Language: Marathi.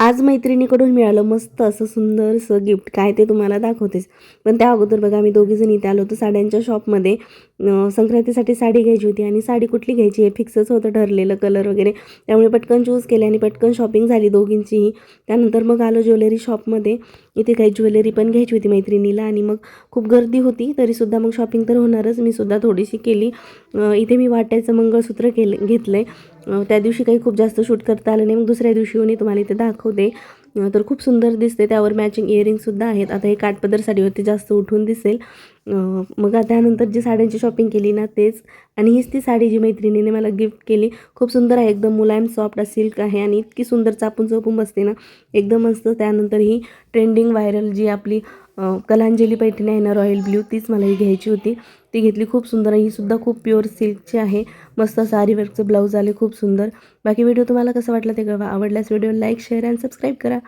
आज मैत्रिणीकडून मिळालं मस्त असं सुंदरसं गिफ्ट. काय ते तुम्हाला दाखवतेच. पण त्या अगोदर बघा आम्ही दोघीजण इथे आलो होतो साड्यांच्या शॉपमध्ये. संक्रांतीसाठी साडी घ्यायची होती आणि साडी कुठली घ्यायची हे फिक्सच होतं ठरलेलं, कलर वगैरे. त्यामुळे पटकन चूज केले आणि पटकन शॉपिंग झाली दोघींचीही. त्यानंतर मग आलो ज्वेलरी शॉपमध्ये. इथे काही ज्वेलरी पण घ्यायची होती मैत्रिणीला आणि मग खूप गर्दी होती तरीसुद्धा मग शॉपिंग तर होणारच. मी सुद्धा थोडीशी केली. इथे मी वाट्याचं मंगळसूत्र घेतलं आहे. त्या दिवशी काही खूप जास्त शूट करता आलं नाही, मग दुसऱ्या दिवशी येऊन तुम्हाला इथे दाखवते. तर खूप सुंदर दिसते. त्यावर मॅचिंग इयरिंगसुद्धा आहेत. आता हे काठपदर साडी होती, जास्त उठून दिसेल. मग त्यानंतर जी साड्यांची शॉपिंग केली ना तेच. आणि हीच ती साडी जी मैत्रिणीने मला गिफ्ट केली. खूप सुंदर आहे, एकदम मुलायम सॉफ्ट सिल्क आहे आणि इतकी सुंदर चापून चोपून बसते ना, एकदम मस्त. त्यानंतर ही ट्रेंडिंग व्हायरल जी आपली कलांजली पैठणी आहे ना, रॉयल ब्ल्यू, तीच मला ही घ्यायची होती. ती घेतली. खूप सुंदर आहे ही सुद्धा, खूप प्युअर सिल्कची आहे. मस्त सारी वर्कचं ब्लाऊज आले, खूप सुंदर. बाकी व्हिडिओ तुम्हाला कसं वाटलं ते कळवा. आवडल्यास व्हिडिओ लाईक, शेअर आणि सबस्क्राईब करा.